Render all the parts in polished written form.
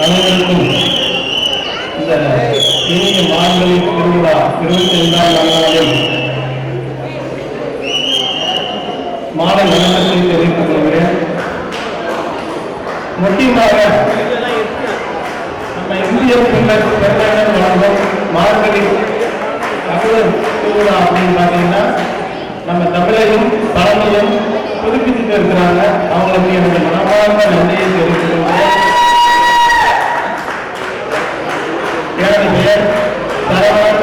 அனைவருக்கும் இந்த இனிய மார்கழி திருவிழா 25ஆம் நாளில் மாலை வணக்கத்தை தெரிவித்துக் கொள்கிறேன். முக்கியமாக நம்ம இந்திய பெருமையுடன் வழங்கும் மார்கழி தமிழர் திருவிழா அப்படின்னு பார்த்தீங்கன்னா நம்ம தமிழையும் பழமையும் புதுப்பிச்சுட்டு இருக்கிறாங்க. அவங்களுக்கு என்னுடைய மனமார்ந்த நன்றியை தெரிவித்துக் கொள்கிறேன். எனது பெயர் சரவணன்.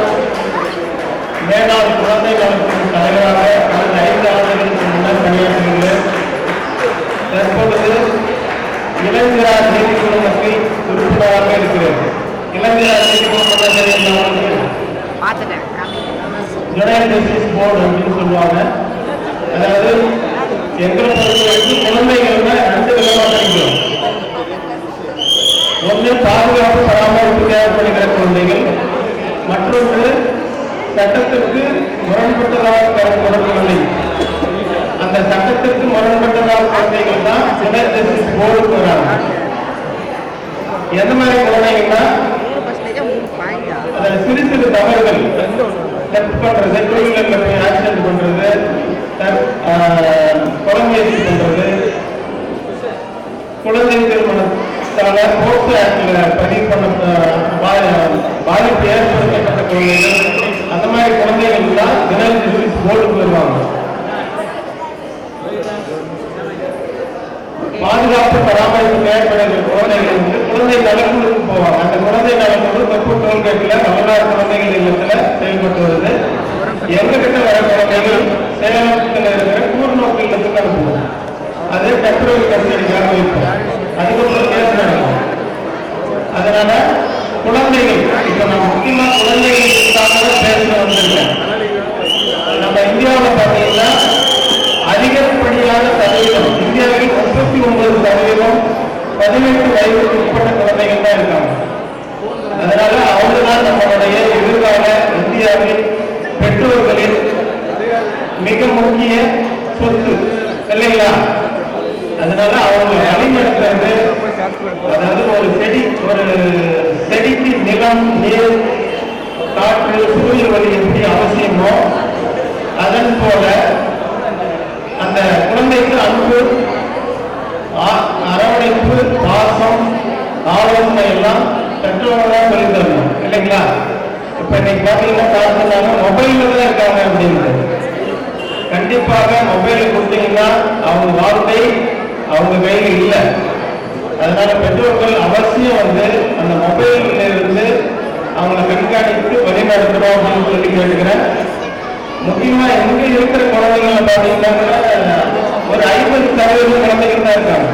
மேலாள் குழந்தை நலத்தின் தலைவராக கடந்த 5 ஆண்டுகளுக்கு முன்னர் பணியாற்றுகிறேன். தற்பொழுது இளைஞரார் நீதி குழுமத்தில் உறுப்பினராக இருக்கிறேன். இளைஞரார் நீதி குழுமத்தில் யுனைடெட் ஜஸ்டிஸ் போர்டு அப்படின்னு சொல்லுவாங்க. அதாவது எங்களை பொறுத்தவரைக்கும் குழந்தைகள் 2 விதமாக பிரிக்கிறோம். ஒன்று பாதுகாப்பு பராமரிப்பு தேவைப்படுகிற குழந்தைகள், மற்றொன்று சட்டத்திற்கு முரண்பட்டதாக பெறப்படும் குழந்தைகள். அந்த சட்டத்திற்கு முரண்பட்டதாக குழந்தைகள் தான் யுனைடெட் ஜஸ்டிஸ் போர்டுக்கு வராங்க. எந்த மாதிரி குழந்தைகள்னா சிறு சிறு தவறுகள் பண்றது, டூவீலர்ல போய் ஆக்சிடென்ட் பண்றது, குழந்தைக்கு பண்றது, குழந்தை திருமணத்தால போக்சோ ஆக்ட்ல பதிவு பண்ண பாதிப்பு ஏற்படுத்தப்பட்ட குழந்தைகள், அந்த மாதிரி குழந்தைகள் தான் யுனைடெட் ஜஸ்டிஸ் போர்டுக்கு வருவாங்க. பாதுகாப்பு பராமரிப்பு தேவைப்படுகிற குழந்தைகள் குழந்தை நலக்குழுக்கு போவாங்க. அந்த குழந்தை நலக்குழு தொப்பு டோல்கேட்ல தமிழ்நாடு குழந்தைகள் இல்லத்துல செயல்பட்டு வருது. எங்ககிட்ட வர குழந்தைகள் சேலத்தில் இருக்கிற கூர்நோக்கு இல்லத்துக்கு அனுப்புவோம். அது டெம்பரரி கஸ்டடிக்காக வைப்போம். அதுக்கப்புறம் கேஸ் நடக்கும். அதனால குழந்தைகள் இப்ப நான் முக்கியமா குழந்தைகளுக்காக பேச வந்திருக்கேன். நம்ம இந்தியாவில் பார்த்தீங்கன்னா அதிகப்படியான சதவீதம், இந்தியாவில் 39% 18 வயதுக்கு உட்பட்ட குழந்தைகள் தான் இருக்காங்க. அதனால அவங்க தான் நம்மளுடைய எதிர்கால இந்தியாவில் பெற்றோர்களின் மிக முக்கிய சொத்து இல்லைங்களா? அதனால அவங்க வழிநடத்துறது, அதாவது ஒரு செடிக்கு நிலம், நீர், காற்று, சூரிய ஒளி எப்படி அவசியமோ அதன் போல அந்த குழந்தைக்கு அன்பு, அரவணைப்பு, பாசம், ஆலோசனை எல்லாம் பெற்றோர்களாக சொல்லி தரணும் இல்லைங்களா? இப்ப இன்னைக்கு பார்த்தீங்கன்னா பார்த்தீங்கன்னா மொபைல்ல தான் இருக்காங்க அப்படின்னு. கண்டிப்பாக மொபைலை கொடுத்தீங்கன்னா அவங்க வாழ்க்கை அவங்க கையில் இல்லை. அதனால பெற்றோர்கள் அவசியம் அந்த மொபைல்ல இருந்து அவங்களை கண்காணித்து வழிநடத்தணும் அப்படின்னு சொல்லி கேட்டுக்கிறேன். முக்கியமா எங்க இருக்கிற குழந்தைகளை பார்த்தீங்கன்னா ஒரு 50% குழந்தைகள் தான் இருக்காங்க.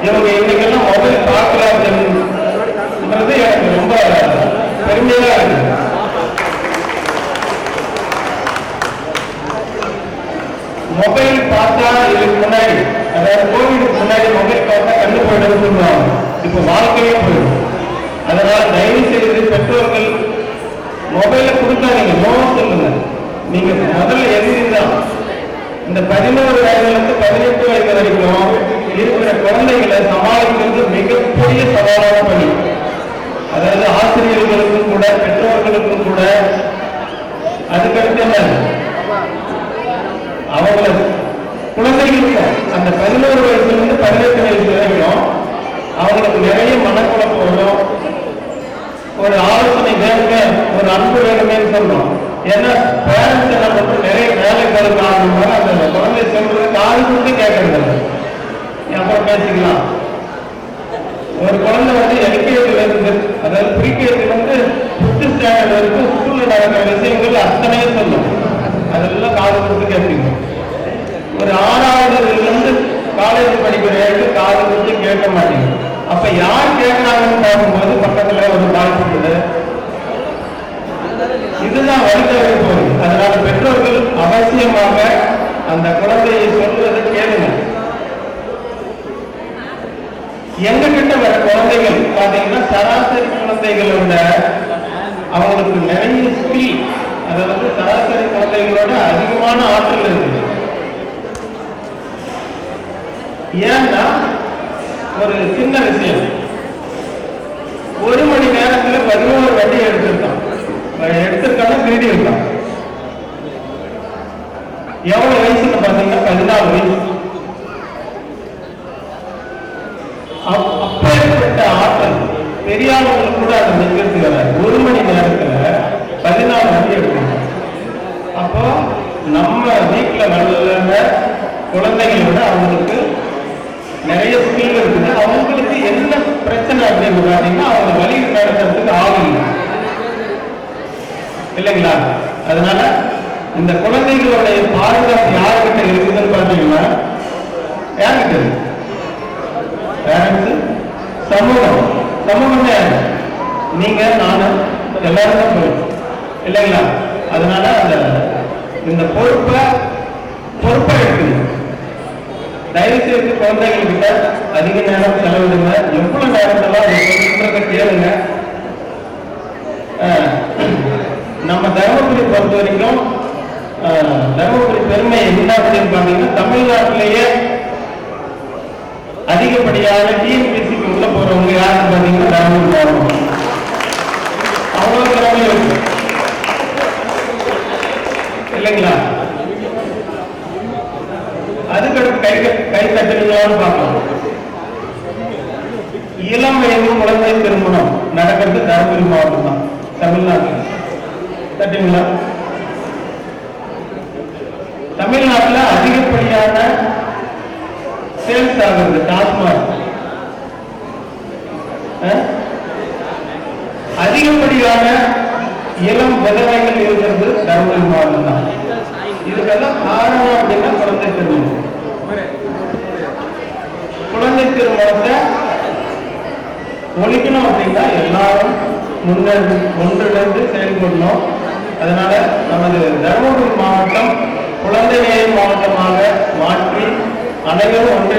இவங்க இன்னைக்கெல்லாம் மொபைல் பார்க்கல அப்படின்றது எனக்கு ரொம்ப பெருமையா இருக்கு. மொபைல் பார்த்தா இதுக்கு முன்னாடி, அதாவது கோவிடுக்கு முன்னாடி மொபைல் பார்த்தா கண்ணு போயிடுன்னு சொல்லுவாங்க. இப்ப வாழ்க்கையே போயிடும். அதனால தயவு செய்து பெற்றோர்கள் மொபைல கொடுக்காதீங்க, நோ சொல்லுங்க. நீங்க முதல்ல எதிர்தான் இந்த 11 வயதிலிருந்து 18 வயது வரைக்கும் இருக்கிற குழந்தைகளை சமாளிக்கிறது மிகப்பெரிய சவாலான பணி. அதாவது ஆசிரியர்களுக்கும் கூட பெற்றோர்களுக்கும் கூட. அதுக்கடுத்து என்ன, அவங்கள குழந்தைகளுக்கும் அந்த 11 வயசுலேருந்து 18 வயசு வரைக்கும் அவங்களுக்கு நிறைய மனக்குழப்பம் வரும். ஒரு ஆலோசனை வேணுங்க, ஒரு அன்பு வேணுமேன்னு சொல்றோம். ஏன்னா பேரண்ட்ஸ் என்ன பண்ற, நிறைய வேலைகள் காரணமாக அந்த குழந்தை சொல்றது காது கொடுத்து கேட்கறது இல்லை. அப்புறம் பேசிக்கலாம். ஒரு குழந்தை எல்கேஜில இருந்து, அதாவது ப்ரீகேஜி 5th ஸ்டாண்டர்ட் வரைக்கும் ஸ்கூல்ல நடக்கிற விஷயங்கள் அத்தனையும் சொல்லும். அதெல்லாம் காது கொடுத்து கேட்பீங்க. ஒரு 6வது காலேஜ் படிக்கிற வரைக்கும் காது கொடுத்து கேட்க மாட்டீங்க. அப்ப யார் கேட்கறாங்கன்னு பார்க்கும்போது பக்கத்துல ஒரு பாதிப்புள்ளது. இதுதான் வழித்தவரை போகுது. அதனால பெற்றோர்கள் அவசியமாக அந்த குழந்தையை சொல்வதை கேளுங்க. எங்க கிட்ட வர குழந்தைகள் பாத்தீங்கன்னா சராசரி குழந்தைகளோட அவங்களுக்கு நிறைய ஸ்கில், அதாவது சராசரி குழந்தைகளோட அதிகமான ஆற்றல் இருக்கு. ஏன்னா ஒரு சின்ன விஷயம், எப்படி இருக்கான்? எவ்வளவு வயசுன்னு பாத்தீங்கன்னா 14 வயசு. அப்பேற்பட்ட ஆற்றல் பெரியாளர்கள் கூட அதை நிற்கிறதுக்கு வர 1 மணி நேரத்துல 14 வண்டி எடுக்கணும். அப்போ நம்ம வீட்டுல நல்ல குழந்தைகளை விட அவங்களுக்கு நிறைய ஸ்கில் இருக்குது. அவங்களுக்கு என்ன பிரச்சனை அப்படின்னு பாத்தீங்கன்னா அவங்க வழி நடத்துறதுக்கு ஆகும் இல்லைங்களா? அதனால இந்த குழந்தைகளுடைய பாதுகாப்பு யாருக்கிட்ட இருக்குதுன்னு பாத்தீங்கன்னா யாருக்கிட்ட இருக்கு? பேரண்ட்ஸ், சமூகம். சமூகம் யாரு? நீங்க, நானும், எல்லாரும் தான் போயிடும் இல்லைங்களா? அதனால அந்த இந்த பொறுப்பை எடுக்குது. தயவு செய்து குழந்தைகள்கிட்ட அதிக நேரம் செலவிடுங்க. எவ்வளவு நேரத்தெல்லாம் கேளுங்க. நம்ம தருமபுரி பொறுத்த வரைக்கும் தருமபுரி பெருமை என்ன அப்படின்னு பாத்தீங்கன்னா, தமிழ்நாட்டிலேயே அதிகப்படியான டிஎன்பிசிக்கு உள்ள போறவங்க யாருன்னு பாத்தீங்கன்னா தருமபுரி மாவட்டம். அவ்வளவு திறமை இருக்கு இல்லைங்களா? அதுக்கடுத்து கை தட்டுங்களான்னு பார்க்கலாம். இளம் வயது குழந்தை திருமணம் நடக்கிறது தருமபுரி மாவட்டம் தான், தமிழ்நாட்டில். தட்டுங்களா? தமிழ்நாட்டில் அதிகப்படியான சேல்ஸ் ஆகுறது டாஸ்மாக். அதிகப்படியான இளம் விதவைகள் இருக்கிறது தருமபுரி மாவட்டம் தான். இதுக்கெல்லாம் காரணம் அப்படின்னா குழந்தை திருமணம். குழந்தை திருமணத்தை ஒழிக்கணும் அப்படின்னா எல்லாரும் ஒன்றிலிருந்து செயல்படணும். அதனால நமது தருமபுரி மாவட்டம் குழந்தை நேய மாவட்டமாக மாற்றி அனைவரும் ஒன்றை